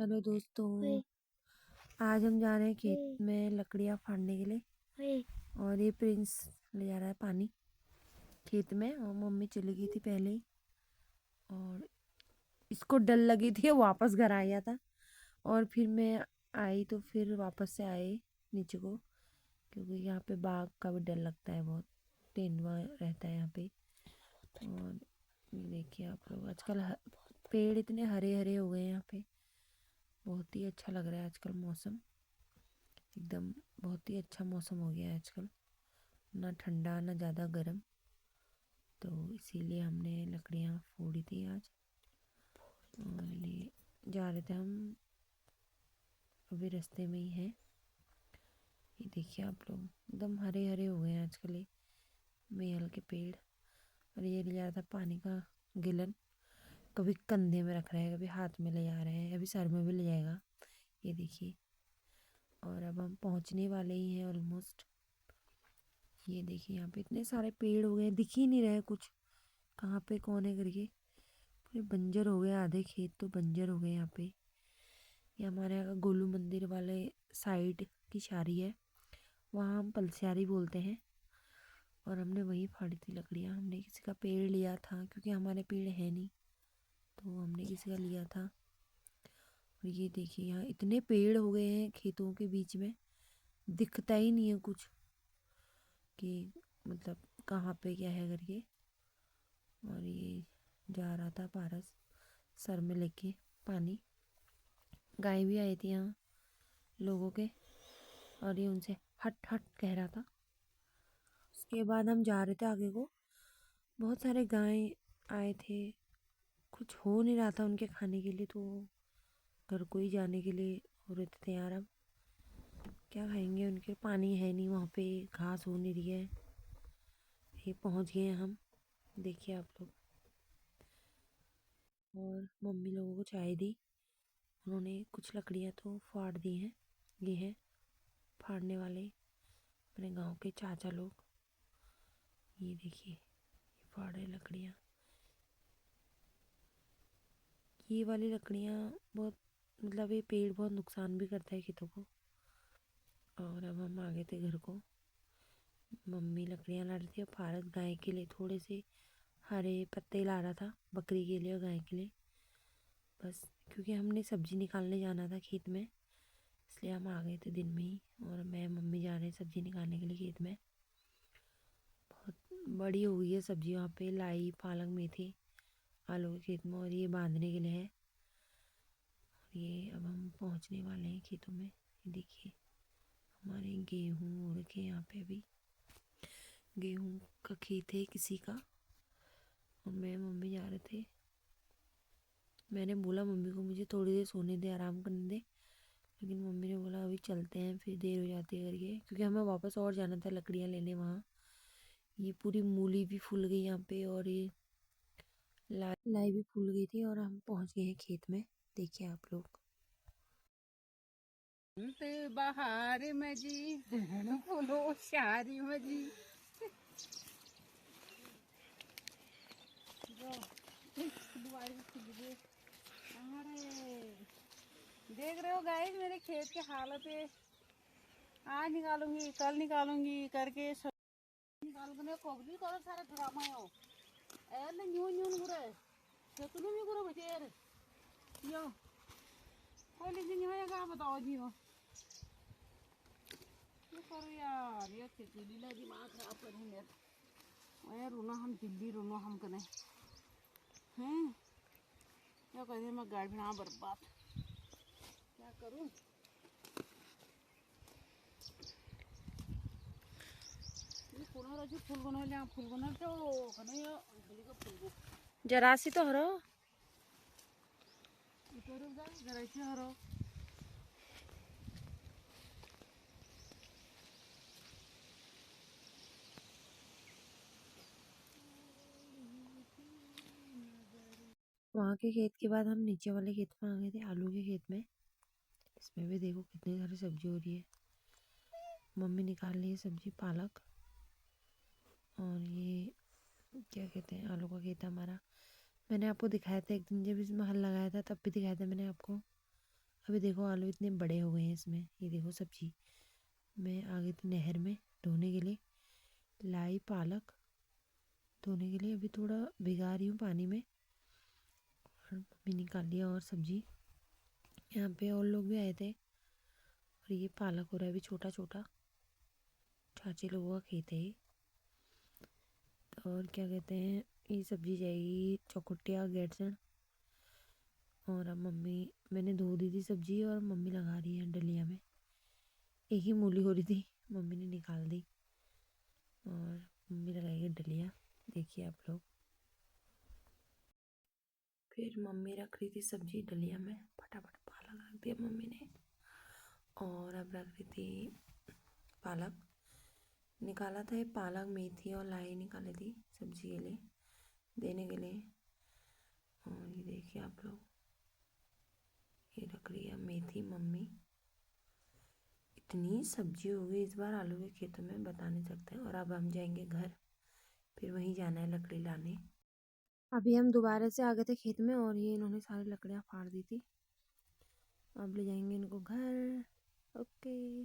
Hello दोस्तों, आज हम जा रहे हैं खेत में लकड़ियाँ फाड़ने के लिए। और ये प्रिंस ले जा रहा है पानी खेत में, और मम्मी चली गई थी पहले ही। और इसको डर लगी थी, वो वापस घर आ गया था। और फिर मैं आई तो फिर वापस से आए नीचे को, क्योंकि यहाँ पे बाघ का भी डर लगता है, बहुत तेंदुआ रहता है यहाँ पे। और ये देखिए आप लोग, आजकल पेड़ इतने हरे हरे हो गए हैं यहाँ पे, बहुत ही अच्छा लग रहा है आजकल मौसम। एकदम बहुत ही अच्छा मौसम हो गया है आजकल, ना ठंडा ना ज़्यादा गर्म। तो इसीलिए हमने लकड़ियाँ फोड़ी थी आज। और ये जा रहे थे हम, अभी रास्ते में ही हैं। ये देखिए आप लोग, एकदम हरे हरे हो गए हैं आजकल ये मेहल के पेड़। और ये ले जा रहा था पानी का गिलन, कभी कंधे में रख रहा है, कभी हाथ में ले जा रहे हैं, अभी सर में भी ले जाएगा। ये देखिए, और अब हम पहुंचने वाले ही हैं ऑलमोस्ट। ये देखिए यहाँ पे इतने सारे पेड़ हो गए, दिख ही नहीं रहे कुछ, कहाँ पे कौन है करके। पूरे बंजर हो गए, आधे खेत तो बंजर हो गए यहाँ पे। ये हमारे यहाँ का गोलू मंदिर वाले साइड की शारी है, वहाँ हम पलस्यारी बोलते हैं। और हमने वहीं फाड़ी थी लकड़ियाँ, हमने किसी का पेड़ लिया था, क्योंकि हमारे पेड़ है नहीं, तो हमने किसी का लिया था। और ये देखिए यहाँ इतने पेड़ हो गए हैं खेतों के बीच में, दिखता ही नहीं है कुछ कि मतलब कहाँ पे क्या है करके। और ये जा रहा था पारस सर में लेके पानी। गाय भी आई थी यहाँ लोगों के, और ये उनसे हट हट कह रहा था। उसके बाद हम जा रहे थे आगे को, बहुत सारे गाय आए थे, कुछ हो नहीं रहा था उनके खाने के लिए, तो घर को ही जाने के लिए हो रहे थे तैयार। अब क्या खाएंगे, उनके पानी है नहीं वहाँ पे, घास हो नहीं रही है। ये पहुँच गए हम, देखिए आप लोग। और मम्मी लोगों को चाय दी, उन्होंने कुछ लकड़ियाँ तो फाड़ दी हैं। ये है फाड़ने वाले अपने गांव के चाचा लोग। ये देखिए, ये फाड़ रहे लकड़ियाँ। ये वाली लकड़ियाँ बहुत, मतलब ये पेड़ बहुत नुकसान भी करता है खेतों को। और अब हम आ गए थे घर को, मम्मी लकड़ियाँ ला रही थी, और फारस गाय के लिए थोड़े से हरे पत्ते ला रहा था, बकरी के लिए और गाय के लिए। बस क्योंकि हमने सब्जी निकालने जाना था खेत में, इसलिए हम आ गए थे दिन में ही। और मैं मम्मी जा रहे हैं सब्जी निकालने के लिए खेत में। बहुत बड़ी हो गई है सब्जी वहाँ पे, लाई पालक मेथी आलू के खेत में, और ये बांधने के लिए है। और ये अब हम पहुँचने वाले हैं खेतों में। ये देखिए हमारे गेहूँ हो रखे यहाँ पे, अभी गेहूँ का खेत है किसी का। और मैं मम्मी जा रहे थे, मैंने बोला मम्मी को मुझे थोड़ी देर सोने दे, आराम करने दे, लेकिन मम्मी ने बोला अभी चलते हैं, फिर देर हो जाती है करके, क्योंकि हमें वापस और जाना था लकड़ियाँ लेने वहाँ। ये पूरी मूली भी फूल गई यहाँ पे, और ये लाई भी फूल गई थी। और हम पहुँच गए हैं खेत में, देखिए आप लोग। बहार में जी फूलो शारी में जी अरे देख रहे हो गाइस मेरे खेत की हालत है। आज निकालूंगी कल निकालूंगी करके सब निकाल के कोबरी करो सारे ड्रामा हो ए ने न्यू न्यू गुरे सेतुनु मी गुरे बचेर यो कोई लेकिन यहाँ का बताओ जी हो ये करो यार, ये खेती लीला दिमाग खराब कर रही है। ओए रोना हम दिल्ली रोना हम कने हैं, क्या कहते मैं गाड़ी बना बर्बाद, क्या करूं। ये पुनः रजी फूल गोना तो कने ये अंजलि का फूल जरा सी तो हरो। इधर उधर जरा से हरो। वहाँ के खेत के बाद हम नीचे वाले खेत में आ गए थे, आलू के खेत में। इसमें भी देखो कितनी सारी सब्जी हो रही है। मम्मी निकाल रही है सब्जी पालक। और ये क्या कहते हैं, आलू का खेत है हमारा। मैंने आपको दिखाया था एक दिन, जब इसमें हल लगाया था तब भी दिखाया था मैंने आपको। अभी देखो आलू इतने बड़े हो गए हैं इसमें। ये देखो सब्जी मैं आ गई थी नहर में धोने के लिए, लाई पालक धोने के लिए। अभी थोड़ा भिगा रही हूँ पानी में और मम्मी निकाल लिया। और सब्जी यहाँ पे और लोग भी आए थे। और ये पालक हो रहा है अभी छोटा छोटा, चाची लोगों का खेत है ये। और क्या कहते हैं, ये सब्जी जाएगी चौकुटिया गेटसन। और अब मैंने धो दी थी सब्जी और मम्मी लगा रही है डलिया में। एक ही मूली हो रही थी, मम्मी ने निकाल दी और मम्मी लगाएगी डलिया। देखिए आप लोग। फिर मम्मी रख रही थी सब्जी डलिया में, फटाफट पालक रख दिया मम्मी ने। और अब रख रही थी पालक, निकाला था ये पालक मेथी और लाई निकाली थी सब्जी के लिए देने के लिए। और ये देखिए आप लोग, ये रख रही है मेथी मम्मी। इतनी सब्जी हो गई इस बार आलू के खेतों में, बता नहीं सकते। और अब हम जाएंगे घर, फिर वहीं जाना है लकड़ी लाने। अभी हम दोबारा से आ गए थे खेत में और ये इन्होंने सारी लकड़ियाँ फाड़ दी थी। अब ले जाएंगे इनको घर। ओके।